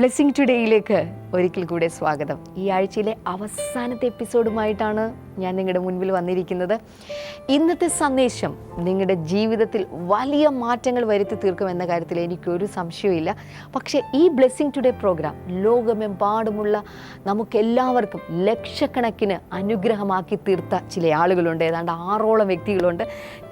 Blessing ടുഡേയിലേക്ക് ഒരിക്കൽ കൂടെ സ്വാഗതം. ഈ ആഴ്ചയിലെ അവസാനത്തെ എപ്പിസോഡുമായിട്ടാണ് ഞാൻ നിങ്ങളുടെ മുൻപിൽ വന്നിരിക്കുന്നത്. ഇന്നത്തെ സന്ദേശം നിങ്ങളുടെ ജീവിതത്തിൽ വലിയ മാറ്റങ്ങൾ വരുത്തി തീർക്കുമെന്ന കാര്യത്തിൽ എനിക്കൊരു സംശയമില്ല. പക്ഷേ ഈ ബ്ലെസ്സിംഗ് ടുഡേ പ്രോഗ്രാം ലോകമെമ്പാടുമുള്ള നമുക്കെല്ലാവർക്കും ലക്ഷക്കണക്കിന് അനുഗ്രഹമാക്കി തീർത്ത ചില ആളുകളുണ്ട്. ഏതാണ്ട് 6ഓളം വ്യക്തികളുണ്ട്.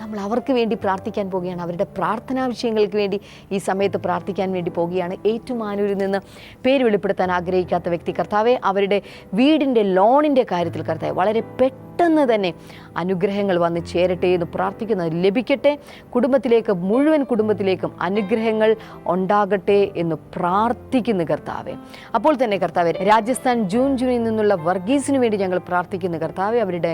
നമ്മൾ അവർക്ക് വേണ്ടി പ്രാർത്ഥിക്കാൻ പോവുകയാണ്. അവരുടെ പ്രാർത്ഥനാ വിഷയങ്ങൾക്ക് വേണ്ടി ഈ സമയത്ത് പ്രാർത്ഥിക്കാൻ വേണ്ടി പോവുകയാണ്. ഏറ്റുമാനൂരിൽ നിന്ന് പേര് വെളിപ്പെടുത്താൻ ആഗ്രഹിക്കാത്ത വ്യക്തി, കർത്താവെ അവരുടെ വീടിൻ്റെ ലോണിൻ്റെ കാര്യത്തിൽ കർത്താവെ വളരെ പെട്ടെന്ന് തന്നെ അനുഗ്രഹങ്ങൾ വന്ന് ചേരട്ടെ എന്ന് പ്രാർത്ഥിക്കുന്നത് ലഭിക്കട്ടെ. മുഴുവൻ കുടുംബത്തിലേക്കും അനുഗ്രഹങ്ങൾ ഉണ്ടാകട്ടെ എന്ന് പ്രാർത്ഥിക്കുന്നു കർത്താവെ. അപ്പോൾ തന്നെ കർത്താവെ രാജസ്ഥാൻ ജൂനിൽ നിന്നുള്ള വർഗീസിന് വേണ്ടി ഞങ്ങൾ പ്രാർത്ഥിക്കുന്നു കർത്താവെ. അവരുടെ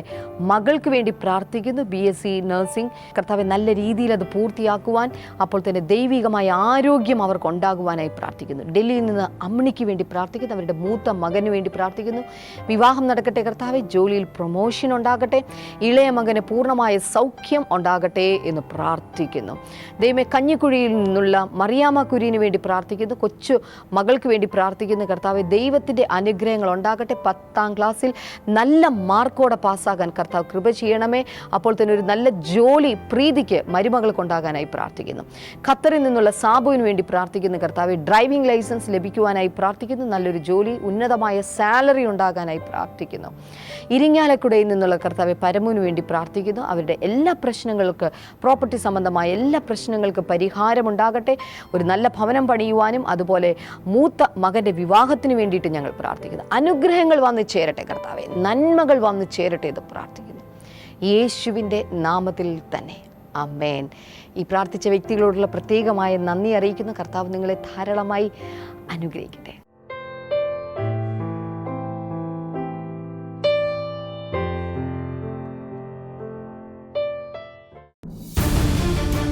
മകൾക്ക് വേണ്ടി പ്രാർത്ഥിക്കുന്നു, BSc നഴ്സിംഗ്. കർത്താവെ നല്ല രീതിയിൽ അത് പൂർത്തിയാക്കുവാൻ, അപ്പോൾ തന്നെ ദൈവികമായ ആരോഗ്യം അവർക്ക് ഉണ്ടാകുവാനായി പ്രാർത്ഥിക്കുന്നു. ഡൽഹിയിൽ നിന്ന് അമ്മിണിക്ക് വേണ്ടി പ്രാർത്ഥിക്കുന്നു. അവരുടെ മൂത്ത മകന് വേണ്ടി പ്രാർത്ഥിക്കുന്നു. വിവാഹം നടക്കട്ടെ കർത്താവെ. ജോലിയിൽ പ്രൊമോഷൻ ഉണ്ടാകട്ടെ. ഇളയ മകന് പൂർണ്ണമായ സൗഖ്യം ഉണ്ടാകട്ടെ എന്ന് പ്രാർത്ഥിക്കുന്നു. ദൈവമേ, കഞ്ഞിക്കുഴിയിൽ നിന്നുള്ള മറിയാമ്മ കുര്യന് വേണ്ടി പ്രാർത്ഥിക്കുന്നു. കൊച്ചു മകൾക്ക് വേണ്ടി പ്രാർത്ഥിക്കുന്നു കർത്താവെ. ദൈവത്തിൻ്റെ അനുഗ്രഹങ്ങൾ ഉണ്ടാകട്ടെ. 10ാം ക്ലാസ്സിൽ നല്ല മാർക്കോടെ പാസ്സാകാൻ കർത്താവ് കൃപ ചെയ്യണമേ. അപ്പോൾ തന്നെ ഒരു നല്ല ജോലി പ്രീതിക്ക് മരുമകൾക്ക് ഉണ്ടാകാനായി പ്രാർത്ഥിക്കുന്നു. ഖത്തറിൽ നിന്നുള്ള സാബുവിന് വേണ്ടി പ്രാർത്ഥിക്കുന്നു കർത്താവെ. ഡ്രൈവിംഗ് ലൈസൻസ് ലഭിക്കുവാനായി പ്രാർത്ഥിക്കുന്നു. നല്ലൊരു ജോലി, ഉന്നതമായ സാലറി ഉണ്ടാകാനായി പ്രാർത്ഥിക്കുന്നു. ഇരിങ്ങാലക്കുടയിൽ നിന്നുള്ള കർത്താവെ പരമുവിന് വേണ്ടി പ്രാർത്ഥിക്കുന്നു. അവരുടെ എല്ലാ പ്രശ്നങ്ങൾക്ക്, പ്രോപ്പർട്ടി സംബന്ധമായ എല്ലാ പ്രശ്നങ്ങൾക്ക് പരിഹാരമുണ്ടാകട്ടെ. ഒരു നല്ല ഭവനം പണിയുവാനും അതുപോലെ മൂത്ത മകൻ്റെ വിവാഹത്തിന് വേണ്ടിയിട്ട് ഞങ്ങൾ പ്രാർത്ഥിക്കുന്നു. അനുഗ്രഹങ്ങൾ വന്ന് ചേരട്ടെ കർത്താവെ. നന്മകൾ വന്ന് ചേരട്ടെ എന്ന് പ്രാർത്ഥിക്കുന്നു യേശുവിൻ്റെ നാമത്തിൽ തന്നെ. ആമേൻ. ഈ പ്രാർത്ഥിച്ച വ്യക്തികളോടുള്ള പ്രത്യേകമായ നന്ദി അറിയിക്കുന്നു. കർത്താവ് നിങ്ങളെ ധാരാളമായി അനുഗ്രഹിക്കട്ടെ.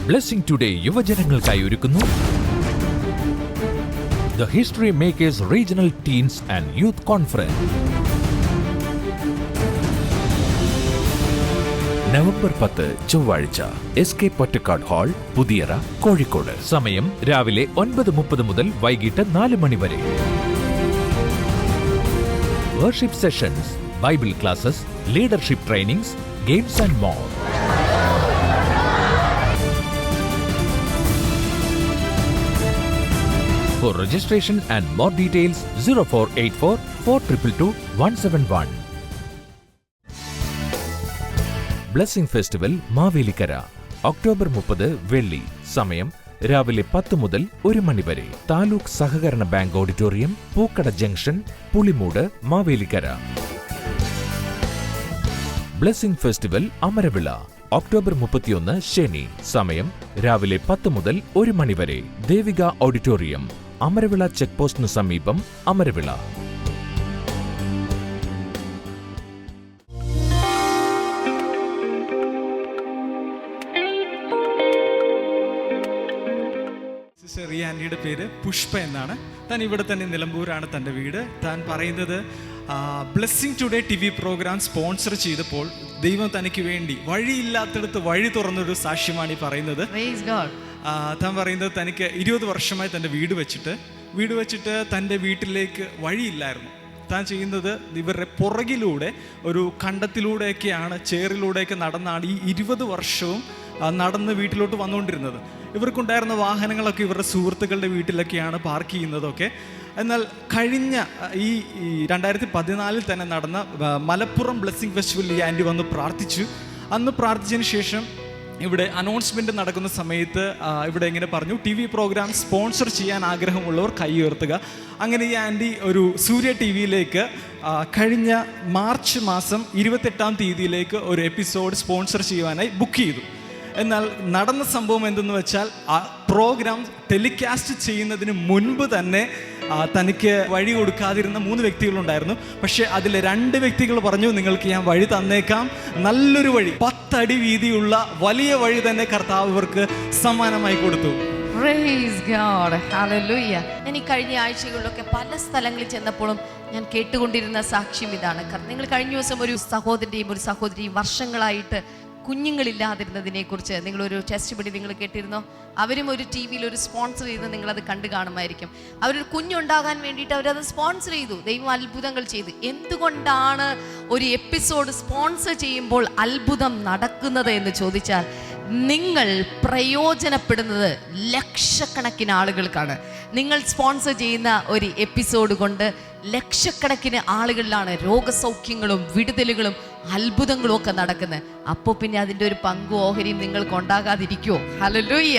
ബ്ലെസ്സിംഗ് ടുഡേ യുവജനങ്ങൾക്കായി ഒരുക്കുന്നു the history makers regional teens and youth conference. November 10 ചൊവ്വാഴ്ച, SK പൊറ്റക്കാട് ഹാൾ, പുതിയറ, കോഴിക്കോട്. സമയം രാവിലെ 9:30 മുതൽ വൈകിട്ട് 4 മണി വരെ. Worship sessions, Bible classes, leadership trainings, games and more. For registration and more details 0484 422 171. Blessing festival Mavelikkara, October 30 വെള്ളി. സമയം രാവിലെ 10 മുതൽ 1 മണി വരെ. താലൂക്ക് സഹകരണ bank auditorium, Pookkada junction, Pulimoodu, Mavelikkara. Blessing festival Amaravila, October 31 ശനി. സമയം രാവിലെ 10 മുതൽ 1 മണി വരെ. ദേവിക ഓഡിറ്റോറിയം, അമരവിള ചെക്ക് പോസ്റ്റിനു സമീപം, അമരവിള. സിസ്റ്റർ റിയാൻഡിയുടെ പേര് പുഷ്പ എന്നാണ്. താൻ ഇവിടെ തന്നെ നിലമ്പൂരാണ് തൻ്റെ വീട്. താൻ പറയുന്നത് blessing today TV programme sponsor ചെയ്തപ്പോൾ ദൈവം തനിക്ക് വേണ്ടി വഴിയില്ലാത്തടത്ത് വഴി തുറന്നൊരു സാക്ഷ്യമാണ് ഈ പറയുന്നത്. താൻ പറയുന്നത് തനിക്ക് 20 വർഷമായി തൻ്റെ വീട് വെച്ചിട്ട് തൻ്റെ വീട്ടിലേക്ക് വഴിയില്ലായിരുന്നു. താൻ ചെയ്യുന്നത് ഇവരുടെ പുറകിലൂടെ ഒരു കണ്ടത്തിലൂടെയൊക്കെയാണ്, ചേറിലൂടെയൊക്കെ നടന്നാണ് ഈ 20 വർഷവും നടന്ന് വീട്ടിലോട്ട് വന്നുകൊണ്ടിരുന്നത്. ഇവർക്കുണ്ടായിരുന്ന വാഹനങ്ങളൊക്കെ ഇവരുടെ സുഹൃത്തുക്കളുടെ വീട്ടിലൊക്കെയാണ് പാർക്ക് ചെയ്യുന്നതൊക്കെ. എന്നാൽ കഴിഞ്ഞ ഈ 2014 തന്നെ നടന്ന മലപ്പുറം ബ്ലെസ്സിംഗ് ഫെസ്റ്റിവലിൽ ഈ ആൻറ്റി വന്ന് പ്രാർത്ഥിച്ചു. അന്ന് പ്രാർത്ഥിച്ചതിന് ശേഷം ഇവിടെ അനൗൺസ്മെൻറ്റ് നടക്കുന്ന സമയത്ത് ഇവിടെ ഇങ്ങനെ പറഞ്ഞു, TV പ്രോഗ്രാം സ്പോൺസർ ചെയ്യാൻ ആഗ്രഹമുള്ളവർ കൈ ഉയർത്തുക. അങ്ങനെ ഈ ആൻറ്റി ഒരു സൂര്യ TVയിലേക്ക് കഴിഞ്ഞ മാർച്ച് മാസം 28-ാം തീയതിയിലേക്ക് ഒരു എപ്പിസോഡ് സ്പോൺസർ ചെയ്യുവാനായി ബുക്ക് ചെയ്തു. എന്നാൽ നടന്ന സംഭവം എന്തെന്ന് വെച്ചാൽ ആ പ്രോഗ്രാം ടെലികാസ്റ്റ് ചെയ്യുന്നതിന് മുൻപ് തന്നെ തനിക്ക് വഴി കൊടുക്കാതിരുന്ന 3 വ്യക്തികളുണ്ടായിരുന്നു. പക്ഷേ അതിൽ 2 വ്യക്തികൾ പറഞ്ഞു, നിങ്ങൾക്ക് ഞാൻ വഴി തന്നേക്കാം, നല്ലൊരു വഴി, 10 അടി വീതിയുള്ള വലിയ വഴി തന്നെ കർത്താവ് ഇവർക്ക് സമ്മാനമായി കൊടുത്തു. Praise God. Hallelujah. ഞാൻ ഈ കഴിഞ്ഞ ആഴ്ചകളിലൊക്കെ പല സ്ഥലങ്ങളിൽ ചെന്നപ്പോഴും ഞാൻ കേട്ടുകൊണ്ടിരുന്ന സാക്ഷ്യം ഇതാണ്. നിങ്ങൾ കഴിഞ്ഞ ദിവസം ഒരു സഹോദരിയും വർഷങ്ങളായിട്ട് കുഞ്ഞുങ്ങളില്ലാതിരുന്നതിനെ കുറിച്ച് നിങ്ങളൊരു ടെസ്റ്റ് പിടി നിങ്ങൾ കേട്ടിരുന്നോ? അവരും ഒരു ടി വിയിൽ ഒരു സ്പോൺസർ ചെയ്ത് നിങ്ങളത് കണ്ടു കാണുമായിരിക്കും. അവരൊരു കുഞ്ഞുണ്ടാകാൻ വേണ്ടിയിട്ട് അവരത് സ്പോൺസർ ചെയ്തു. ദൈവം അത്ഭുതങ്ങൾ ചെയ്തു. എന്തുകൊണ്ടാണ് ഒരു എപ്പിസോഡ് സ്പോൺസർ ചെയ്യുമ്പോൾ അത്ഭുതം നടക്കുന്നത് എന്ന് ചോദിച്ചാൽ, നിങ്ങൾ പ്രയോജനപ്പെടുന്നത് ലക്ഷക്കണക്കിന് ആളുകൾക്കാണ്. നിങ്ങൾ സ്പോൺസർ ചെയ്യുന്ന ഒരു എപ്പിസോഡ് കൊണ്ട് ലക്ഷക്കണക്കിന് ആളുകളിലാണ് രോഗസൗഖ്യങ്ങളും വിടുതലുകളും അത്ഭുതങ്ങളും ഒക്കെ നടക്കുന്നത്. അപ്പോൾ പിന്നെ അതിൻ്റെ ഒരു പങ്കും ഓഹരിയും നിങ്ങൾക്ക് ഉണ്ടാകാതിരിക്കുമോ? ഹല്ലേലൂയ.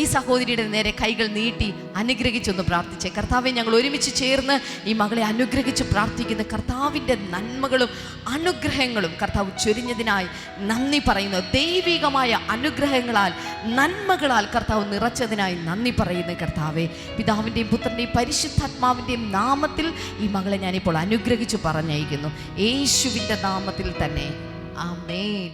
ഈ സഹോദരിയുടെ നേരെ കൈകൾ നീട്ടി അനുഗ്രഹിച്ചൊന്ന് പ്രാർത്ഥിച്ചേ. കർത്താവെ, ഞങ്ങൾ ഒരുമിച്ച് ചേർന്ന് ഈ മകളെ അനുഗ്രഹിച്ച് പ്രാർത്ഥിക്കുന്ന കർത്താവിൻ്റെ നന്മകളും അനുഗ്രഹങ്ങളും കർത്താവ് ചൊരിഞ്ഞതിനായി നന്ദി പറയുന്നു. ദൈവികമായ അനുഗ്രഹങ്ങളാൽ നന്മകളാൽ കർത്താവ് നിറച്ചതിനായി നന്ദി പറയുന്നു. കർത്താവെ, പിതാവിൻ്റെയും പുത്രൻ്റെയും പരിശുദ്ധാത്മാവിൻ്റെയും നാമത്തിൽ ഈ മകളെ ഞാനിപ്പോൾ അനുഗ്രഹിച്ച് പറഞ്ഞയക്കുന്നു. യേശുവിൻ്റെ നാമത്തിൽ തന്നെ. ആമേൻ.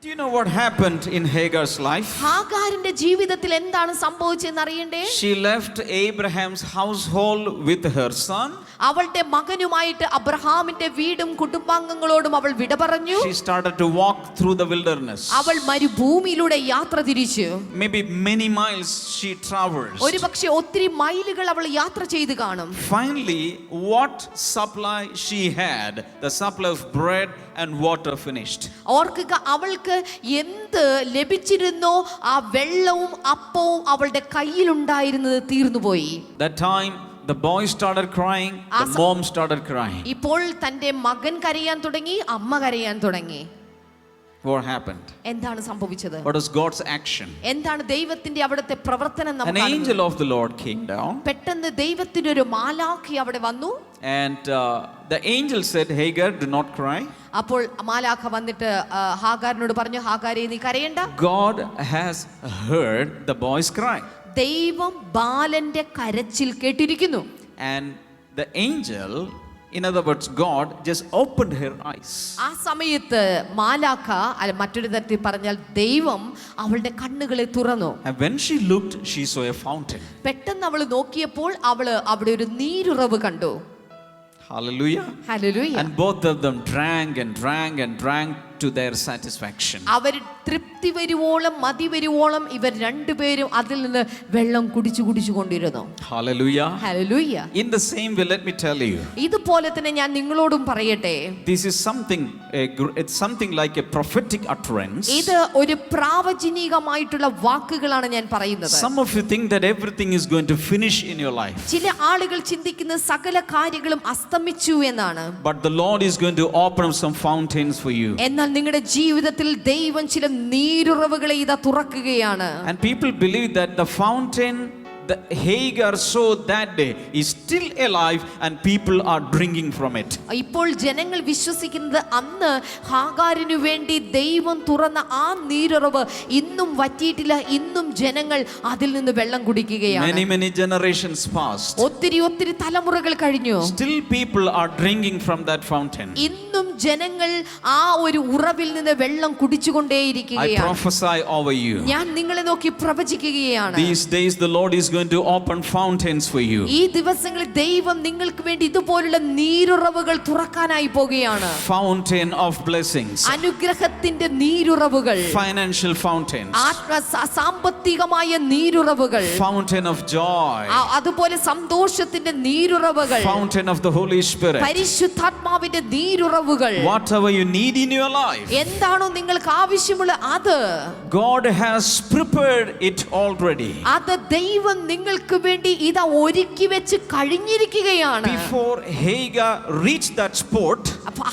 Do you know what happened in Hagar's life? ഹാഗാരിന്റെ ജീവിതത്തിൽ എന്താണ് സംഭവിച്ചതെന്ന് അറിയണ്ടേ? She left Abraham's household with her son. അവളുടെ മകനുമായിട്ട് അബ്രഹാമിന്റെ വീടും കുടുംബാംഗങ്ങളോടും അവൾ വിട പറഞ്ഞു. She started to walk through the wilderness. അവൾ മരുഭൂമിയിലൂടെ യാത്ര തിരിച്ചു. Maybe many miles she traversed. ഒരുപക്ഷെ ഒത്തിരി മൈലുകൾ അവൾ യാത്ര ചെയ്തു കാണും. Finally, what supply she had, the supply of bread and water finished. ഓർക്കുക, അവൾക്ക് എന്ത് ലഭിച്ചിരുന്നോ ആ വെള്ളവും അപ്പവും അവളുടെ കയ്യിലുണ്ടായിരുന്നത് തീർന്നുപോയി. That time the boy started crying, the mom started crying. ഇപ്പോൾ തന്റെ മകൻ കരയാൻ തുടങ്ങി, അമ്മ കരയാൻ തുടങ്ങി. What happened? എന്താണ് സംഭവിച്ചത്? What was God's action? എന്താണ് ദൈവത്തിന്റെ അവിടുത്തെ പ്രവർത്തനം? An നമുക്ക് angel of the Lord came down. പെട്ടെന്ന് ദൈവത്തിന്റെ ഒരു മാലാഖി അവിടെ വന്നു. And the angel said, Hagar, do not cry. അപ്പോൾ മാലാഖ വന്നിട്ട് ഹാഗാരിനോട് പറഞ്ഞു, ഹാഗാരേ, നീ കരയണ്ട. God has heard the boy's cry. ദൈവം ബാലന്റെ കരച്ചിൽ കേട്ടിരിക്കുന്നു. And the angel, in other words, God just opened her eyes. ആ സമയത്ത് മാലാഖ, മറ്റൊരു തരത്തിൽ പറഞ്ഞാൽ ദൈവം അവളുടെ കണ്ണുകളെ തുറന്നു. And when she looked, she saw a fountain. പെട്ടെന്ന് അവൾ നോക്കിയപ്പോൾ അവള് അവിടെ ഒരു നീരുറവ് കണ്ടു. Hallelujah. Hallelujah. And both of them drank and drank and drank to their satisfaction. അവർ തൃപ്തി വരുവോളം മതി വരുവോളം ഇവർ രണ്ടുപേരും അതിൽ നിന്ന് വെള്ളം കുടിച്ചു കൊണ്ടിരുന്നു. Hallelujah. Hallelujah. In the same way, let me tell you, ഇതുപോലെ തന്നെ ഞാൻ നിങ്ങളോടും പറയട്ടെ, this is something, it's something like a prophetic utterance. ഇത് ഒരു പ്രാവചനികമായിട്ടുള്ള വാക്കുകളാണ് ഞാൻ പറയുന്നത്. Some of you think that everything is going to finish in your life. ചില ആളുകൾ ചിന്തിക്കുന്ന സകല കാര്യങ്ങളും അസ്തമിച്ചു എന്നാണ്. But the Lord is going to open up some fountains for you. എന്നാൽ നിങ്ങളുടെ ജീവിതത്തിൽ ദൈവം ചില നീരുറവുകളെ ഇതാ തുറക്കുകയാണ്. And people believe that the fountain that Hagar saw that day is still alive and people are drinking from it. ഇപ്പോൾ ജനങ്ങൾ വിശ്വസിക്കുന്നത് അന്ന് ഹാഗാരിനു വേണ്ടി ദൈവം തുറന്ന ആ നീരുറവ് ഇന്നും വറ്റിയിട്ടില്ല, ഇന്നും ജനങ്ങൾ അതിൽ നിന്ന് വെള്ളം കുടിക്കുകയാണ്. Many generations passed. ഒത്തിരി തലമുറകൾ കഴിഞ്ഞു. Still people are drinking from that fountain. ഇന്നും ജനങ്ങൾ ആ ഒരു ഉറവിൽ നിന്ന് വെള്ളം I കുടിച്ചുകൊണ്ടേയിരിക്കുകയാണ്. prophesy over you. ഞാൻ നിങ്ങളെ നോക്കി പ്രവചിക്കുകയാണ്. These days the Lord is going to open fountains for you. ഈ ദിവസങ്ങളിൽ ദൈവം നിങ്ങൾക്ക് വേണ്ടി ഇതുപോലുള്ള നീരുറവുകൾ തുറക്കാനായി പോകുകയാണ്. Fountain of blessings. അനുഗ്രഹത്തിന്റെ നീരുറവുകൾ, Financial fountains. സാമ്പത്തികമായ നീരുറവുകൾ, Fountain of joy. അതുപോലെ സന്തോഷത്തിന്റെ നീരുറവുകൾ, Fountain of the Holy Spirit. പരിശുദ്ധാത്മാവിന്റെ നീരുറവുകൾ. Whatever you need in your life, എന്താണോ നിങ്ങൾക്ക് ആവശ്യമുള്ള അത് God has prepared it already. അത് ദൈവം നിങ്ങൾക്ക് വേണ്ടി ഇതാ ഒരുക്കി വെച്ച് കഴിഞ്ഞിരിക്കുകയാണ്. Before Hagar reached that spot,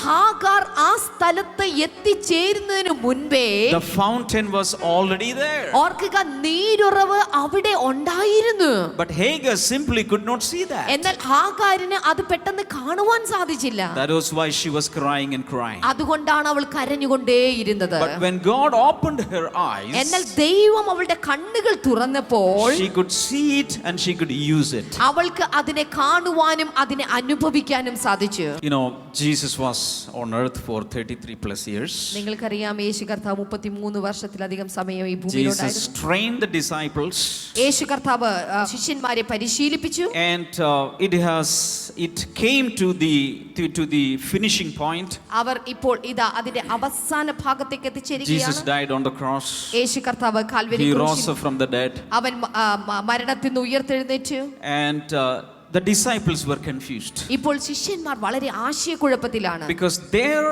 Hagar ആ സ്ഥലത്ത് എത്തിച്ചേരുന്നതിന് മുൻപേ the fountain was already there. ഓർക്കുക, നീരുറവ് അവിടെ ഉണ്ടായിരുന്നു. But Hagar simply could not see that. എന്നാൽ ഹാഗാരിന് അത് പെട്ടെന്ന് കാണുവാൻ സാധിച്ചില്ല. That was why she was crying and crying. അതുകൊണ്ടാണ് അവൾ കരഞ്ഞുകൊണ്ടേയിരുന്നത്. But when God opened her eyes, എന്നാൽ ദൈവം അവളുടെ കണ്ണുകൾ തുറന്നപ്പോൾ she could see see it and she could use it. അവൾക്ക് അതിനെ കാണുവാനും അതിനെ അനുഭവിക്കാനും സാധിച്ചു. You know, Jesus was on earth for 33 plus years. നിങ്ങൾക്കറിയാം യേശു കർത്താവ് 33 വർഷത്തിലധികം സമയം ഈ Jesus ഭൂമിയിലുണ്ടായിരുന്നു. trained the disciples. യേശു കർത്താവ് ശിഷ്യന്മാരെ പരിശീലിപ്പിച്ചു. And it came to the finishing point. അവർ ഇപ്പോൾ ഇതാ അതിന്റെ അവസാന ഭാഗത്തേക്ക് Jesus എത്തിച്ചേരുകയാണ്. died on the cross. യേശു കർത്താവ് കാൽവരി He ക്രൂശിൽ rose up from the dead. അവൻ മരണത്തിൽ നിന്ന് ഉയർത്തെഴുന്നേറ്റു. And the disciples were confused ഇപ്പോൾ ശിഷ്യന്മാർ വളരെ ആശയക്കുഴപ്പത്തിലാണ്. because their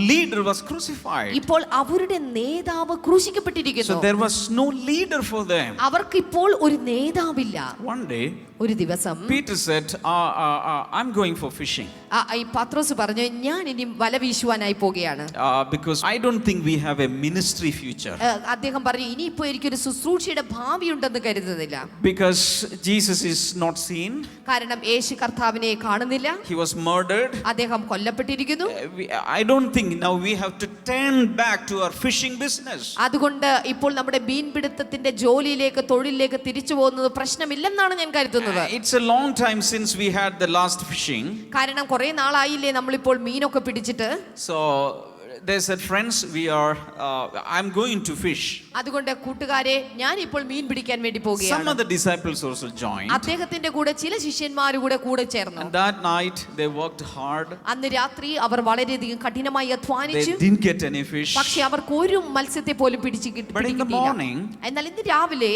leader was crucified. ഇപ്പോൾ അവരുടെ നേതാവ് So ക്രൂശിക്കപ്പെട്ടിരിക്കുന്നു. there was no leader for them. അവർക്ക് ഇപ്പോൾ ഒരു നേതാവില്ല. One day, ഒരു ദിവസം Peter said, I'm going for fishing ഈ പത്രോസ് പറഞ്ഞു, ഞാൻ ഇനി വല വീശുവാനായി പോകുകയാണ്. because I don't think we have a ministry future. അദ്ദേഹം പറഞ്ഞു, ഇനിയിപ്പോ എനിക്കൊരു ശുശ്രൂഷയുടെ ഭാവി ഉണ്ടെന്ന് കരുതുന്നില്ല. Because Jesus is not seen. കാരണം യേശു കർത്താവിനെ കാണുന്നില്ല. He was murdered. അദ്ദേഹം കൊല്ലപ്പെട്ടിരിക്കുന്നു. I don't think now we have to turn back to our fishing business. അതുകൊണ്ട് ഇപ്പോൾ നമ്മുടെ മീൻപിടുത്തത്തിന്റെ ജോലിയിലേക്ക് തൊഴിലിലേക്ക് തിരിച്ചു പോകുന്നത് പ്രശ്നമില്ലെന്നാണ് ഞാൻ കരുതുന്നത്. It's a long time since we had the last fishing. കാരണം കുറെ നാളായില്ലേ നമ്മളിപ്പോൾ മീനൊക്കെ പിടിച്ചിട്ട്. So they said, friends, I'm going to fish. അതുകൊണ്ട് കൂട്ടുകാരെ, ഞാൻ ഇപ്പോൾ മീൻ പിടിക്കാൻ വേണ്ടി Some പോകുകയാണ്. of the disciples also joined. അദ്ദേഹത്തിന്റെ കൂടെ ചില ശിഷ്യന്മാർ കൂടെ ചേർന്നു. And that night they worked hard. അന്ന് രാത്രി അവർ വളരെയധികം കഠിനമായി They അധ്വാനിച്ചു. didn't get any fish. പക്ഷെ അവർക്ക് ഒരു മത്സ്യത്തെ പോലും But in the പിടിച്ചിട്ടില്ല. morning, എന്നാൽ ഇന്ന് രാവിലെ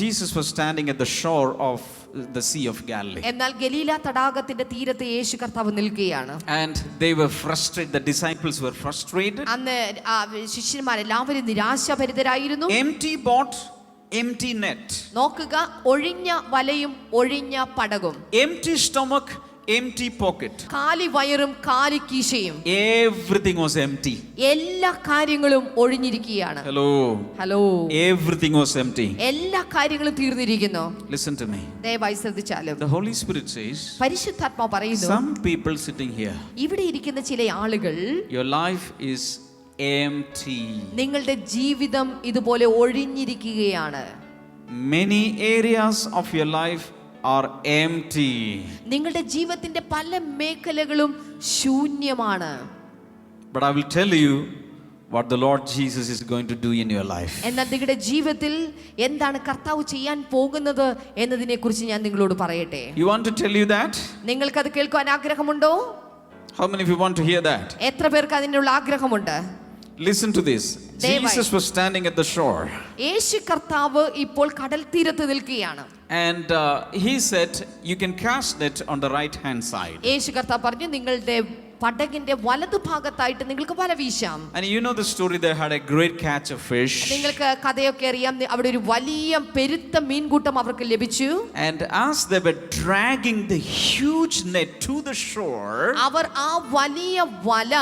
Jesus was standing at the shore of the Sea of Galilee. എന്നാൽ ഗലീല തടാകത്തിന്റെ തീരത്ത് യേശു കർത്താവ് നിൽക്കുകയാണ്. And they were frustrated. The disciples were frustrated. അന്ന് ശിഷ്യന്മാരെല്ലാവരും നിരാശാഭരിതരായിരുന്നു. Empty boat, empty net. നോക്കുക, ഒഴിഞ്ഞ വലയും ഒഴിഞ്ഞ പടകും, Empty stomach, empty pocket. കാലി വയറും കാലി കീശയും, Everything was empty. എല്ലാ കാര്യങ്ങളും ഒഴിഞ്ഞിരിക്കുകയാണ്. Hello. Everything was empty. എല്ലാ കാര്യങ്ങളും തീർന്നിരിക്കുന്നു. Listen to me. ദയവായി ശ്രദ്ധിച്ചാലും The Holy Spirit says, പരിശുദ്ധാത്മാവ് പറയുന്നു, some people sitting here, ഇവിടെ ഇരിക്കുന്ന ചില ആളുകൾ, your life is empty. നിങ്ങളുടെ ജീവിതം ഇതുപോലെ ഒഴിഞ്ഞിരിക്കുകയാണ്. Many areas of your life are empty. നിങ്ങളുടെ ജീവിതത്തിന്റെ പല മേഖലകളും ശൂന്യമാണ്. But I will tell you what the Lord Jesus is going to do in your life. എന്നാൽ നിങ്ങളുടെ ജീവിതത്തിൽ എന്താണ് കർത്താവ് ചെയ്യാൻ പോകുന്നത് എന്നതിനെ കുറിച്ച് ഞാൻ നിങ്ങളോട് പറയട്ടെ. You want to tell you that? നിങ്ങൾക്കത് കേൾക്കാൻ ആഗ്രഹമുണ്ടോ? How many of you want to hear that? എത്ര പേർക്ക് അതിനുള്ള ആഗ്രഹമുണ്ട്? Listen to this. ദയവായി. Jesus was standing at the shore. യേശു കർത്താവ് ഇപ്പോൾ കടൽ തീരത്ത് നിൽക്കുകയാണ്. And he said, you can cast it on the right hand side. യേശു കർത്താവ് പറഞ്ഞു, നിങ്ങളുടെ പടകിന്റെ വലതുഭാഗത്തായിട്ട് നിങ്ങൾക്ക് വല വീശാം. And you know the story, they had a great catch of fish. നിങ്ങൾക്ക് കഥയൊക്കെ അറിയാം. അവിടെ ഒരു വലിയ പെരുത്ത മീൻകൂട്ടം അവർക്ക് ലഭിച്ചു. And as they were dragging the huge net to the shore, അവർ ആ വലിയ വല,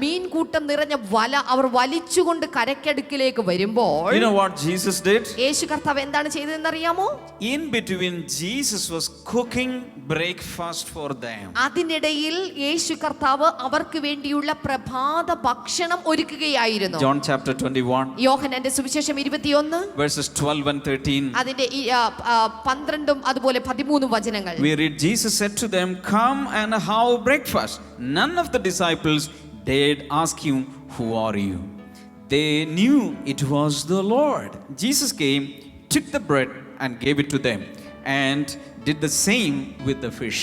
മീൻകൂട്ടം നിറഞ്ഞ വല അവർ വലിച്ചുകൊണ്ട് കരയ്ക്കടുക്കിലേക്ക് വരുമ്പോൾ, you know what Jesus did? യേശു കർത്താവ് എന്താണ് ചെയ്തതെന്ന് അറിയാമോ? In between, Jesus was cooking breakfast for them. അതിനിടയിൽ യേശു കർത്താവ് അവർക്ക് വേണ്ടിയുള്ള പ്രഭാത ഭക്ഷണം ഒരുക്കുകയായിരുന്നു. John chapter 21, യോഹന്നാന്റെ സുവിശേഷം 21 verses 12 and 13. അതിന്റെ 12 അതുപോലെ 13 വചനങ്ങൾ. We read, Jesus said to them, come and have breakfast. None of the disciples dared ask him, who are you? They knew it was the Lord. Jesus came, took the bread and gave it to them, and did the same with the fish.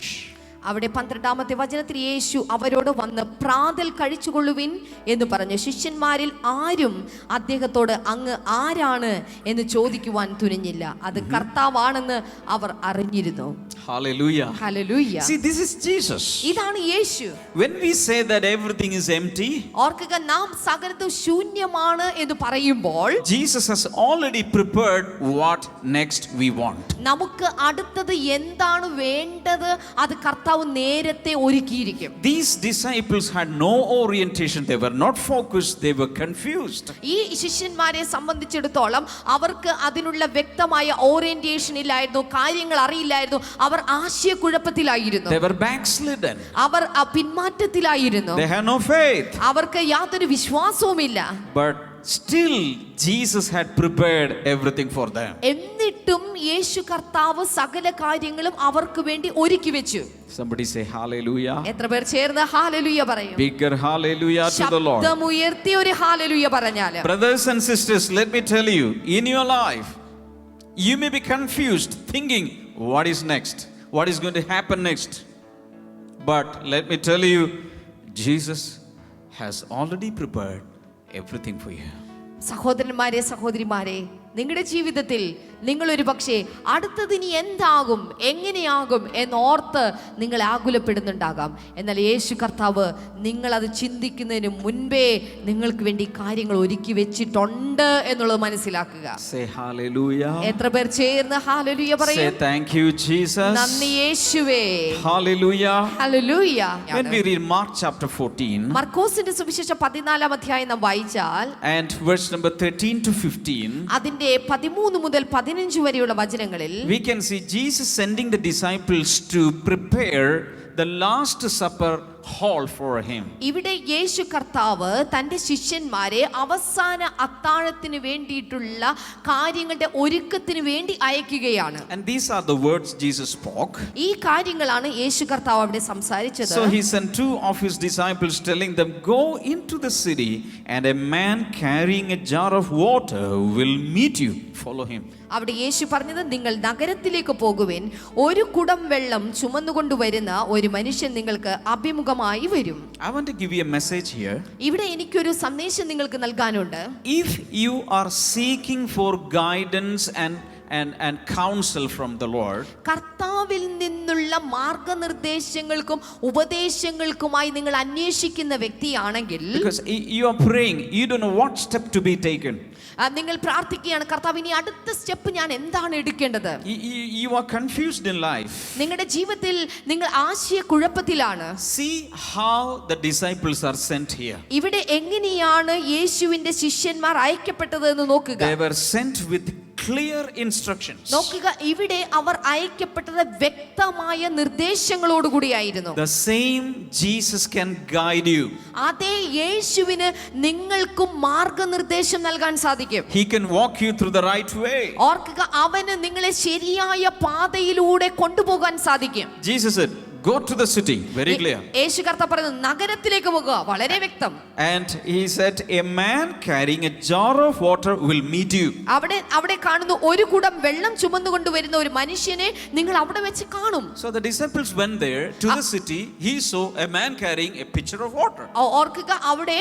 അവിടെ 12-ാമത്തെ വചനത്തിൽ യേശു അവരോട് വന്ന് പ്രാതൽ കഴിച്ചുകൊള്ളുവിൻ എന്ന് പറഞ്ഞു. ശിഷ്യന്മാരിൽ ആരും അദ്ദേഹത്തോട് അങ്ങ് ആരാണ് എന്ന് ചോദിക്കുവാൻ തുനിഞ്ഞില്ല. അത് കർത്താവാണെന്ന് അവർ അറിഞ്ഞിരുന്നു. Hallelujah. Hallelujah. See, this is Jesus. ഇതാണ് യേശു. When we say that everything is empty, ഓർക്കുക, നാം സകലതും ശൂന്യമാണ് എന്ന് പറയുമ്പോൾ Jesus has already prepared what next we want. നമുക്ക് അടുത്തത് എന്താണ് വേണ്ടത് അത് കർത്താവ് നേരത്തെ ഒരുക്കിയിരിക്കും. These disciples had no orientation. They were not focused. They were confused. ഈ ശിഷ്യന്മാരെ സംബന്ധിച്ചിടത്തോളം അവർക്ക് അതിനുള്ള വ്യക്തമായ ഓറിയന്റേഷൻ ഇല്ലായിരുന്നു, കാര്യങ്ങൾ അറിയില്ലായിരുന്നു. അവർ ആശയക്കുഴപ്പത്തിലായിരുന്നു. They were backslidden. Our പിന്മാറ്റത്തിലായിരുന്നു. They had no faith. അവർക്ക് യാതൊരു വിശ്വാസവുമില്ല. But still Jesus had prepared everything for them. എന്നിട്ടും യേശു കർത്താവ് സകല കാര്യങ്ങളും അവർക്ക് വേണ്ടി ഒരുക്കി വെച്ചു. Somebody say hallelujah. എത്ര പേർ ചേർന്ന് ഹല്ലേലൂയ പറയും? Bigger hallelujah to the Lord. ശബ്ദമുയർത്തി ഒരു ഹല്ലേലൂയ പറഞ്ഞാൽ. Brothers and sisters, let me tell you, in your life, you may be confused, thinking, what is next? What is going to happen next? But let me tell you, Jesus has already prepared everything for you. സഹോദരന്മാരെ, സഹോദരിമാരെ, നിങ്ങളുടെ ജീവിതത്തിൽ നിങ്ങൾ ഒരു പക്ഷേ അടുത്തതിനി എന്താകും, എങ്ങനെയാകും എന്നോർത്ത് നിങ്ങൾ ആകുലപ്പെടുന്നുണ്ടാകാം. എന്നാൽ യേശു കർത്താവ് നിങ്ങളത് ചിന്തിക്കുന്നതിന് മുൻപേ നിങ്ങൾക്ക് വേണ്ടി കാര്യങ്ങൾ ഒരുക്കി വെച്ചിട്ടുണ്ട് എന്നുള്ളത് മനസ്സിലാക്കുക. Say hallelujah. എത്ര പേർ ചേർന്ന് ഹല്ലേലൂയ പറയും? Say thank you, Jesus. നന്ദി യേശുവേ. Hallelujah. Hallelujah. When we read Mark chapter 14, മർക്കോസിന്റെ സുവിശേഷം 14-ാം അധ്യായം നാം വായിച്ചാൽ and verse number 13 to 15, അതിന്റെ 13 മുതൽ 15 വരെയുള്ള വചനങ്ങളിൽ we can see Jesus sending the disciples to prepare the last supper hall for him. ഇവിടെ യേശു കർത്താവ് തന്റെ ശിഷ്യന്മാരെ അവസാന അത്താഴത്തിന് വേണ്ടിയിട്ടുള്ള കാര്യങ്ങളുടെ ഒരുക്കത്തിന് വേണ്ടി അയക്കുകയാണ്. And these are the words Jesus spoke. ഈ കാര്യങ്ങളാണ് യേശു കർത്താവ് അവിടെ സംസാരിച്ചത്. So he sent 2 of his disciples, telling them, go into the city, and a man carrying a jar of water will meet you. Follow him. അവിടെ യേശു പറഞ്ഞത്, നിങ്ങൾ നഗരത്തിലേക്ക് പോകുവിൻ, ഒരു കുടം വെള്ളം ചുമന്നുകൊണ്ട് വരുന്ന ഒരു മനുഷ്യൻ നിങ്ങൾക്ക് അഭിമുഖമായി വരും. I want to give you a message here. ഇവിടെ എനിക്കൊരു സന്ദേശം നിങ്ങൾക്ക് നൽകാനുണ്ട്. If you are seeking for guidance and counsel from the Lord, കർത്താവിൽ നിന്നുള്ള മാർഗനിർദ്ദേശങ്ങൾക്കും ഉപദേശങ്ങൾക്കുമായി നിങ്ങൾ അന്വേഷിക്കുന്ന വ്യക്തിയാണെങ്കിൽ, because you are praying, you don't know what step to be taken. നിങ്ങൾ പ്രാർത്ഥിക്കുകയാണ്, കർത്താവ് ഇനി അടുത്ത സ്റ്റെപ്പ് ഞാൻ എന്താണ് എടുക്കേണ്ടത്? You are confused in life. നിങ്ങളുടെ ജീവിതത്തിൽ നിങ്ങൾ ആശയക്കുഴപ്പത്തിലാണ്. See how the disciples are sent here. ഇവിടെ എങ്ങനെയാണ് യേശുവിന്റെ ശിഷ്യന്മാർ അയക്കപ്പെട്ടത് എന്ന് നോക്കുക. They were sent with clear instructions. നോക്കുക, ഇവിടെ അവർ അയക്കപ്പെട്ടത് വ്യക്തമായ നിർദ്ദേശങ്ങളോടുകൂടിയായിരുന്നു. The same Jesus can guide you. അതേ യേശുവിന് നിങ്ങൾക്കും മാർഗനിർദ്ദേശം നൽകാൻ സാധിക്കും. He can walk you through the right way. ഓർക്കുക, അവന് നിങ്ങളെ ശരിയായ പാതയിലൂടെ കൊണ്ടുപോകാൻ സാധിക്കും. Jesus said, go to the city. Very clear. യേശു കർത്താവ് പറയുന്നു, നഗരത്തിലേക്ക് പോകുക. വളരെ വ്യക്തം. And he said, a man carrying a jar of water will meet you. അവിടെ കാണുന്നു, ഒരു കുടം വെള്ളം ചുമന്നുകൊണ്ട് വരുന്ന ഒരു മനുഷ്യനെ നിങ്ങൾ അവിടെ വെച്ച് കാണും. So the disciples went there to the city. He saw a man carrying a pitcher of water. ഓർക്കുക, അവിടെ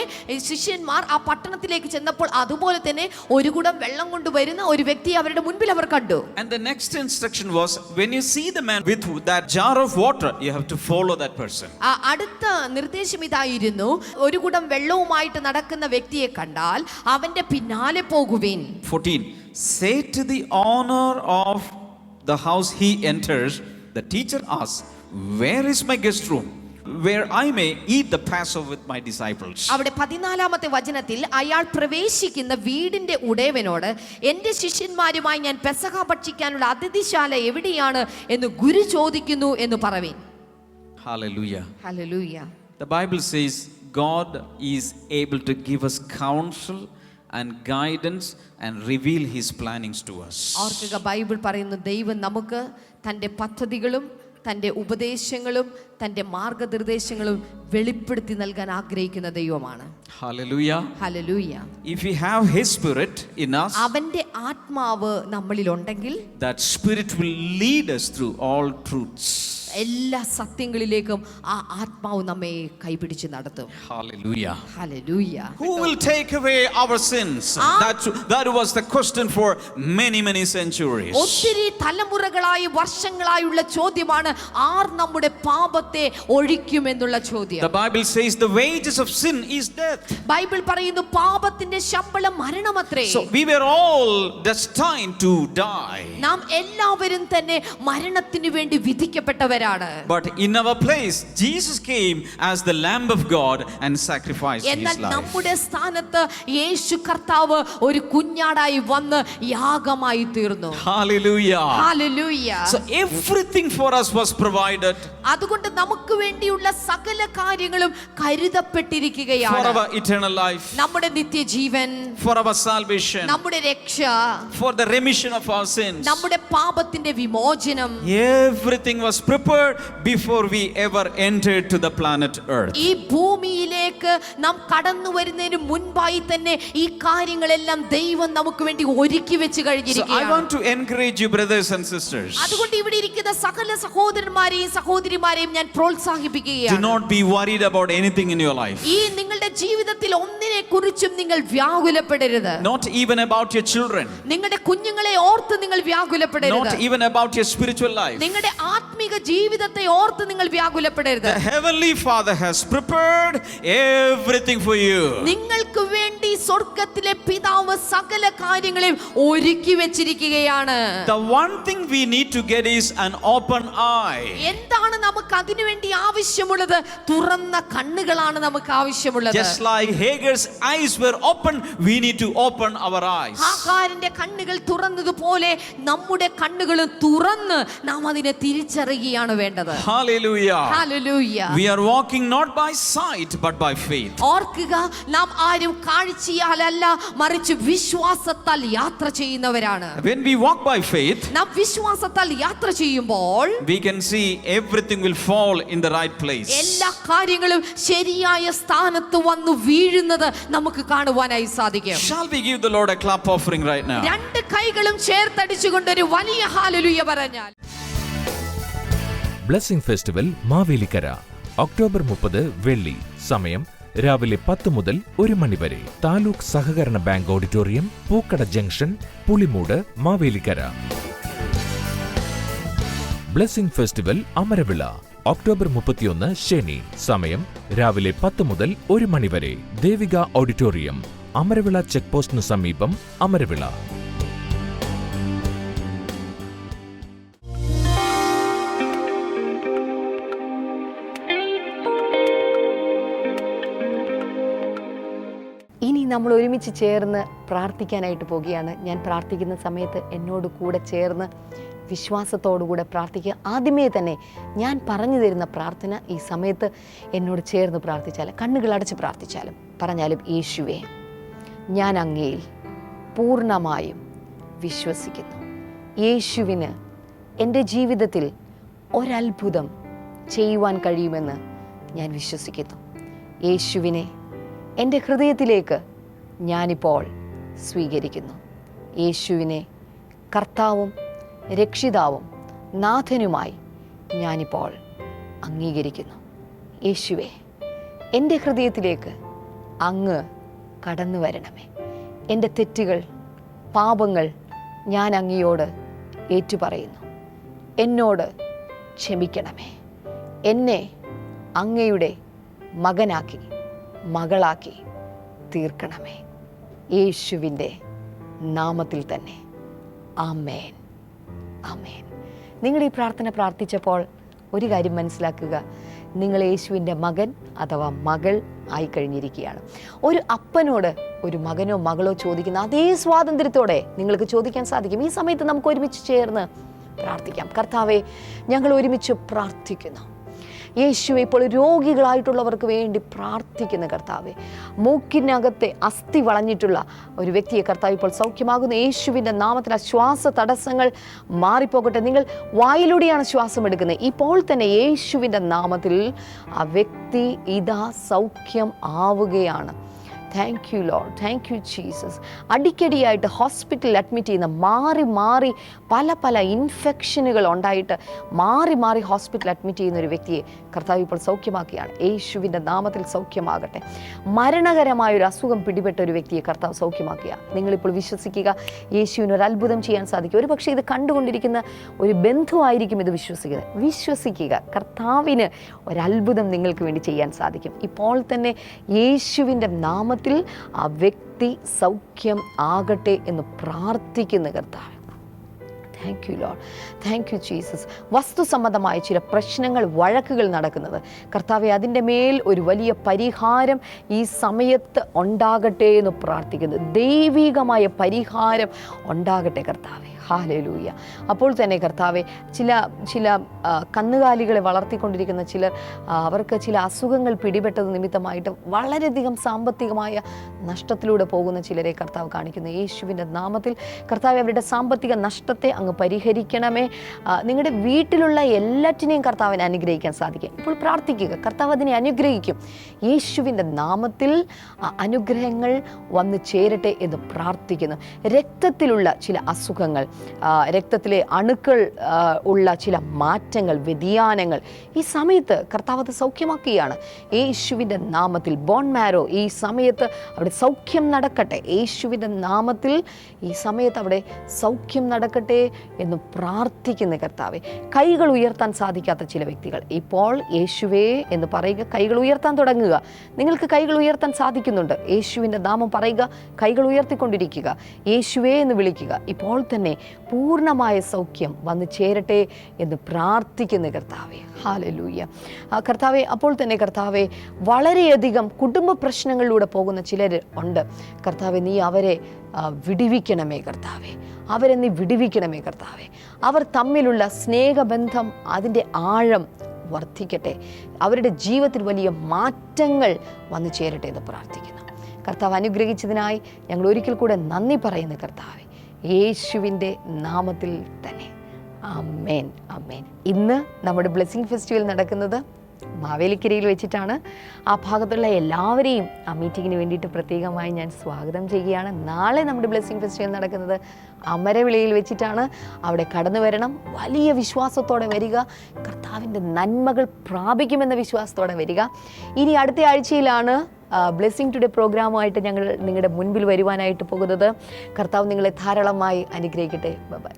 ശിഷ്യന്മാർ ആ പട്ടണത്തിലേക്ക് ചെന്നപ്പോൾ അതുപോലെ തന്നെ ഒരു കുടം വെള്ളം കൊണ്ടുവരുന്ന ഒരു വ്യക്തിയെ അവരുടെ മുൻപിൽ അവർ കണ്ടു. And the next instruction was, when you see the man with that jar of water, you have to follow that person. അടുത്ത നിർദ്ദേശം ഇതായിരുന്നു, ഒരു കുടം വെള്ളവുമായിട്ട് നടക്കുന്ന വ്യക്തിയെ കണ്ടാൽ അവന്റെ പിന്നാലെ പോകുവിൻ. 14, say to the owner of the house he enters, the teacher asks, where is my guest room, where I may eat the Passover with my disciples. അവിടെ 14-ാമത്തെ വചനത്തിൽ അയാൾ പ്രവേശിക്കുന്ന വീടിന്റെ ഉടയവനോട്, എന്റെ ശിഷ്യന്മാരുമായി ഞാൻ പെസഹ ഭക്ഷിക്കാനുള്ള അതിഥിശാല എവിടെയാണ് എന്ന് ഗുരു ചോദിക്കുന്നു എന്ന് പറവീൻ. Hallelujah. Hallelujah. The Bible says God is able to give us counsel and guidance and reveal his plannings to us. ഓർക്കുക, ബൈബിൾ പറയുന്നു, ദൈവം നമുക്ക് തൻ്റെ പദ്ധതികളും തൻ്റെ ഉപദേശങ്ങളും തൻ്റെ മാർഗനിർദ്ദേശങ്ങളും വെളിപ്പെടുത്തി നൽകാൻ ആഗ്രഹിക്കുന്ന ദൈവമാണ്. Hallelujah. Hallelujah. If we have his spirit in us, അവന്റെ ആത്മാവ് നമ്മളിൽ ഉണ്ടെങ്കിൽ that spirit will lead us through all truths. എല്ലാ സത്യങ്ങളിലേക്കും ആ ആത്മാവ് നമ്മെ കൈപിടിച്ച് നടത്തും. Hallelujah. Hallelujah. Who will take away our sins? That was the question for many centuries. ഒത്തിരി തലമുറകളായി വർഷങ്ങളായുള്ള ചോദ്യമാണ്, ആർ നമ്മുടെ പാപത്തെ ഒഴിക്കുമെന്നുള്ള ചോദ്യം. The Bible says the wages of sin is death. Bible പറയുന്നു, പാപത്തിന്റെ ശമ്പളം മരണമത്രേ. So we were all destined to die. നാം എല്ലാവരും തന്നെ മരണത്തിന് വേണ്ടി വിധിക്കപ്പെട്ടവരാണ്. ചെയ്തവരാണ്. But in our place, Jesus came as the Lamb of God and sacrificed എന്നാൽ his life. നമ്മുടെ സ്ഥാനത്ത് യേശു കർത്താവ് ഒരു കുഞ്ഞാടായി വന്ന് യാഗമായി തീർന്നു. Hallelujah. Hallelujah. So everything for us was provided. അതുകൊണ്ട് നമുക്ക് വേണ്ടിയുള്ള സകല കാര്യങ്ങളും For കരുതപ്പെട്ടിരിക്കുകയാണ്. our eternal life, നമ്മുടെ നിത്യജീവൻ, for our salvation, നമ്മുടെ രക്ഷ, for the remission of our sins. നമ്മുടെ പാപത്തിന്റെ വിമോചനം, Everything was prepared before we ever entered to the planet Earth. ഈ ഭൂമിയിലേക്ക് നാം കടന്നു വരുന്നതിന് മുൻപായി തന്നെ ഈ കാര്യങ്ങളെല്ലാം ദൈവം നമുക്ക് വേണ്ടി ഒരുക്കി വെച്ച് So I കഴിഞ്ഞിരിക്കുകയാണ്. want to encourage you, brothers and sisters. അതുകൊണ്ട് ഇവിടെ ഇരിക്കുന്ന സകല സഹോദരന്മാരെയും സഹോദരിമാരെയും ഞാൻ Do പ്രോത്സാഹിപ്പിക്കുകയാണ്. not be worried about anything in your life. ഈ നിങ്ങളുടെ ജീവിതത്തിൽ ഒന്നിനെ കുറിച്ചും നിങ്ങൾ വ്യാകുലപ്പെടരുത്. Not even about your children. നിങ്ങളുടെ കുഞ്ഞുങ്ങളെ ഓർത്ത് നിങ്ങൾ വ്യാകുലപ്പെടരുത്. Not even about your spiritual life. നിങ്ങളുടെ ആത്മീക ജീവിതത്തെ ഓർത്ത് നിങ്ങൾ വ്യാകുലപ്പെടരുത്. The Heavenly Father has prepared everything for you. നിങ്ങൾക്ക് വേണ്ടി സ്വർഗ്ഗത്തിലെ പിതാവ് സകല കാര്യങ്ങളെയും ഒരുക്കി വെച്ചിരിക്കുകയാണ്. The one thing we need to get is an open eye. എന്താണ് നമുക്ക് അതിനു വേണ്ടി ആവശ്യമുള്ളത്? തുറന്ന കണ്ണുകളാണ് നമുക്ക് ആവശ്യമുള്ളത്. Just like Hagar's eyes were open, we need to open our eyes. ഹാഗാരിന്റെ കണ്ണുകൾ തുറന്നതുപോലെ നമ്മുടെ കണ്ണുകളും തുറന്ന് നാം അതിനെ തിരിച്ചറിയുകയാണ് വേണ്ടത്. Hallelujah. Hallelujah. We are walking not by sight but by faith. ഓർക്കുക, നാം ആരും കാഴ്ചയാലല്ല മറിച്ച് വിശ്വാസത്താൽ യാത്ര ചെയ്യുന്നവരാണ്. When we walk by faith, നാം വിശ്വാസത്താൽ യാത്ര ചെയ്യുമ്പോൾ we can see everything will fall in the right place. എല്ലാ കാര്യങ്ങളും ശരിയായ സ്ഥാനത്ത് വന്നു വീഴുന്നത് നമുക്ക് കാണുവാനായി സാധിക്കും. Shall we give the Lord a clap offering right now? രണ്ട് കൈകളും ചേർത്തടിച്ചുകൊണ്ട് ഒരു വലിയ ഹല്ലേലൂയ പറഞ്ഞാൽ. ബ്ലെസ്സിംഗ് ഫെസ്റ്റിവൽ മാവേലിക്കര ഒക്ടോബർ 30 വെള്ളി. സമയം രാവിലെ 10 മുതൽ 1 മണി വരെ. താലൂക്ക് സഹകരണ bank auditorium, Pookkada junction, Pulimoodu, Mavelikkara. Blessing festival Amaravila October 31 ശനി. സമയം രാവിലെ 10 മുതൽ 1 മണി വരെ. ദേവിക ഓഡിറ്റോറിയം, അമരവിള ചെക്ക് പോസ്റ്റിനു സമീപം, അമരവിള. ഇനി നമ്മൾ ഒരുമിച്ച് ചേർന്ന് പ്രാർത്ഥിക്കാനായിട്ട് പോവുകയാണ്. ഞാൻ പ്രാർത്ഥിക്കുന്ന സമയത്ത് എന്നോട് കൂടെ ചേർന്ന് വിശ്വാസത്തോടുകൂടെ പ്രാർത്ഥിക്കുക. ആദ്യമേ തന്നെ ഞാൻ പറഞ്ഞു തരുന്ന പ്രാർത്ഥന ഈ സമയത്ത് എന്നോട് ചേർന്ന് പ്രാർത്ഥിച്ചാലും, കണ്ണുകളടച്ച് പ്രാർത്ഥിച്ചാലും പറഞ്ഞാലും, യേശുവേ, ഞാൻ അങ്ങയിൽ പൂർണ്ണമായും വിശ്വസിക്കുന്നു. യേശുവിന് എൻ്റെ ജീവിതത്തിൽ ഒരത്ഭുതം ചെയ്യുവാൻ കഴിയുമെന്ന് ഞാൻ വിശ്വസിക്കുന്നു. യേശുവിനെ എൻ്റെ ഹൃദയത്തിലേക്ക് ഞാനിപ്പോൾ സ്വീകരിക്കുന്നു. യേശുവിനെ കർത്താവും രക്ഷിതാവും നാഥനുമായി ഞാനിപ്പോൾ അംഗീകരിക്കുന്നു. യേശുവേ, എൻ്റെ ഹൃദയത്തിലേക്ക് അങ്ങ് കടന്നു വരണമേ. എൻ്റെ തെറ്റുകൾ, പാപങ്ങൾ ഞാൻ അങ്ങയോട് ഏറ്റുപറയുന്നു. എന്നോട് ക്ഷമിക്കണമേ. എന്നെ അങ്ങയുടെ മകനാക്കി, മകളാക്കി തീർക്കണമേ. യേശുവിൻ്റെ നാമത്തിൽ തന്നെ. ആമേൻ, ആമേൻ. നിങ്ങൾ ഈ പ്രാർത്ഥന പ്രാർത്ഥിച്ചപ്പോൾ ഒരു കാര്യം മനസ്സിലാക്കുക, നിങ്ങൾ യേശുവിൻ്റെ മകൻ അഥവാ മകൾ ആയിക്കഴിഞ്ഞിരിക്കുകയാണ്. ഒരു അപ്പനോട് ഒരു മകനോ മകളോ ചോദിക്കുന്ന അതേ സ്വാതന്ത്ര്യത്തോടെ നിങ്ങൾക്ക് ചോദിക്കാൻ സാധിക്കും. ഈ സമയത്ത് നമുക്ക് ഒരുമിച്ച് ചേർന്ന് പ്രാർത്ഥിക്കാം. കർത്താവേ, ഞങ്ങൾ ഒരുമിച്ച് പ്രാർത്ഥിക്കുന്നു. യേശുവെ, ഇപ്പോൾ രോഗികളായിട്ടുള്ളവർക്ക് വേണ്ടി പ്രാർത്ഥിക്കുന്ന കർത്താവെ, മൂക്കിനകത്തെ അസ്ഥി വളഞ്ഞിട്ടുള്ള ഒരു വ്യക്തിയെ കർത്താവ് ഇപ്പോൾ സൗഖ്യമാകുന്ന യേശുവിൻ്റെ നാമത്തിൽ ആ ശ്വാസ തടസ്സങ്ങൾ മാറിപ്പോകട്ടെ. നിങ്ങൾ വായിലൂടെയാണ് ശ്വാസം എടുക്കുന്നത്. ഇപ്പോൾ തന്നെ യേശുവിൻ്റെ നാമത്തിൽ ആ വ്യക്തി ഇതാ സൗഖ്യം ആവുകയാണ്. Thank you lord, thank you Jesus. അടിക്കടിയായിട്ട് ഹോസ്പിറ്റലിൽ അഡ്മിറ്റ് ചെയ്യുന്ന മാറി പല ഇൻഫെക്ഷനുകൾ ഉണ്ടായിട്ട് മാറി ഹോസ്പിറ്റലിൽ അഡ്മിറ്റ് ചെയ്യുന്ന ഒരു വ്യക്തിയെ കർത്താവ് ഇപ്പോൾ സൗഖ്യമാക്കുകയാണ്. യേശുവിൻ്റെ നാമത്തിൽ സൗഖ്യമാകട്ടെ. മരണകരമായൊരു അസുഖം പിടിപെട്ട ഒരു വ്യക്തിയെ കർത്താവ് സൗഖ്യമാക്കുക. നിങ്ങളിപ്പോൾ വിശ്വസിക്കുക, യേശുവിന് ഒരു അത്ഭുതം ചെയ്യാൻ സാധിക്കും. ഒരു പക്ഷേ ഇത് കണ്ടുകൊണ്ടിരിക്കുന്ന ഒരു ബന്ധുവായിരിക്കും ഇത് വിശ്വസിക്കുക. കർത്താവിന് ഒരത്ഭുതം നിങ്ങൾക്ക് വേണ്ടി ചെയ്യാൻ സാധിക്കും. ഇപ്പോൾ തന്നെ യേശുവിൻ്റെ നാമത്തിൽ ആ വ്യക്തി സൗഖ്യം ആകട്ടെ എന്ന് പ്രാർത്ഥിക്കുന്ന കർത്താവ്. Thank you lord, thank you Jesus. വസ്തുസമ്മതമായ ചില പ്രശ്നങ്ങൾ, വഴക്കുകൾ നടക്കുന്നത് കർത്താവെ, അതിൻ്റെ മേൽ ഒരു വലിയ പരിഹാരം ഈ സമയത്ത് ഉണ്ടാകട്ടെ എന്ന് പ്രാർത്ഥിക്കുന്നു. ദൈവികമായ പരിഹാരം ഉണ്ടാകട്ടെ കർത്താവെ. ഹല്ലേലൂയ. അപ്പോൾ തന്നെ കർത്താവെ, ചില കന്നുകാലികളെ വളർത്തിക്കൊണ്ടിരിക്കുന്ന ചിലർ, അവർക്ക് ചില അസുഖങ്ങൾ പിടിപെട്ടത് നിമിത്തമായിട്ട് വളരെയധികം സാമ്പത്തികമായ നഷ്ടത്തിലൂടെ പോകുന്ന ചിലരെ കർത്താവ് കാണിക്കുന്നു. യേശുവിൻ്റെ നാമത്തിൽ കർത്താവ് അവരുടെ സാമ്പത്തിക നഷ്ടത്തെ അങ്ങ് പരിഹരിക്കണമേ. നിങ്ങളുടെ വീട്ടിലുള്ള എല്ലാറ്റിനെയും കർത്താവിനെ അനുഗ്രഹിക്കാൻ സാധിക്കും. ഇപ്പോൾ പ്രാർത്ഥിക്കുക, കർത്താവ് അതിനെ അനുഗ്രഹിക്കും. യേശുവിൻ്റെ നാമത്തിൽ അനുഗ്രഹങ്ങൾ വന്നു ചേരട്ടെ എന്ന് പ്രാർത്ഥിക്കുന്നു. രക്തത്തിലുള്ള ചില അസുഖങ്ങൾ, രക്തത്തിലെ അണുക്കൾ ഉള്ള ചില മാറ്റങ്ങൾ, വ്യതിയാനങ്ങൾ ഈ സമയത്ത് കർത്താവ് അത് സൗഖ്യമാക്കുകയാണ്. യേശുവിൻ്റെ നാമത്തിൽ ബോൺ മാരോ ഈ സമയത്ത് അവിടെ സൗഖ്യം നടക്കട്ടെ. യേശുവിൻ്റെ നാമത്തിൽ ഈ സമയത്ത് അവിടെ സൗഖ്യം നടക്കട്ടെ എന്ന് പ്രാർത്ഥിക്കുന്ന കർത്താവെ. കൈകൾ ഉയർത്താൻ സാധിക്കാത്ത ചില വ്യക്തികൾ ഇപ്പോൾ യേശുവേ എന്ന് പറയുക, കൈകൾ ഉയർത്താൻ തുടങ്ങുക. നിങ്ങൾക്ക് കൈകൾ ഉയർത്താൻ സാധിക്കുന്നുണ്ട്. യേശുവിൻ്റെ നാമം പറയുക, കൈകൾ ഉയർത്തിക്കൊണ്ടിരിക്കുക, യേശുവേ എന്ന് വിളിക്കുക. ഇപ്പോൾ തന്നെ പൂർണ്ണമായ സൗഖ്യം വന്നു ചേരട്ടെ എന്ന് പ്രാർത്ഥിക്കുന്ന കർത്താവെ. ഹല്ലേലൂയ. കർത്താവെ, അപ്പോൾ തന്നെ കർത്താവെ, വളരെയധികം കുടുംബ പ്രശ്നങ്ങളിലൂടെ പോകുന്ന ചിലർ ഉണ്ട് കർത്താവെ. നീ അവരെ വിടുവിക്കണമേ കർത്താവെ, അവരെ നീ വിടുവിക്കണമേ കർത്താവെ. അവർ തമ്മിലുള്ള സ്നേഹബന്ധം, അതിൻ്റെ ആഴം വർദ്ധിക്കട്ടെ. അവരുടെ ജീവിതത്തിൽ വലിയ മാറ്റങ്ങൾ വന്നു ചേരട്ടെ എന്ന് പ്രാർത്ഥിക്കുന്നു. കർത്താവ് അനുഗ്രഹിച്ചതിനായി ഞങ്ങൾ ഒരിക്കൽ കൂടെ നന്ദി പറയുന്നു കർത്താവെ, യേശുവിൻ്റെ നാമത്തിൽ തന്നെ. ആമേൻ, ആമേൻ. ഇന്ന് നമ്മുടെ ബ്ലെസ്സിങ് ഫെസ്റ്റിവൽ നടക്കുന്നത് മാവേലിക്കരയിൽ വെച്ചിട്ടാണ്. ആ ഭാഗത്തുള്ള എല്ലാവരെയും ആ മീറ്റിങ്ങിന് വേണ്ടിയിട്ട് പ്രത്യേകമായി ഞാൻ സ്വാഗതം ചെയ്യുകയാണ്. നാളെ നമ്മുടെ ബ്ലെസ്സിങ് ഫെസ്റ്റിവൽ നടക്കുന്നത് അമരവിളയിൽ വെച്ചിട്ടാണ്. അവിടെ കടന്നു വരണം. വലിയ വിശ്വാസത്തോടെ വരിക. കർത്താവിൻ്റെ നന്മകൾ പ്രാപിക്കുമെന്ന വിശ്വാസത്തോടെ വരിക. ഇനി അടുത്ത ആഴ്ചയിലാണ് ബ്ലെസ്സിങ് ടുഡേ പ്രോഗ്രാമുമായിട്ട് ഞങ്ങൾ നിങ്ങളുടെ മുൻപിൽ വരുവാനായിട്ട് പോകുന്നത്. കർത്താവ് നിങ്ങളെ ധാരാളമായി അനുഗ്രഹിക്കട്ടെ. ബൈ.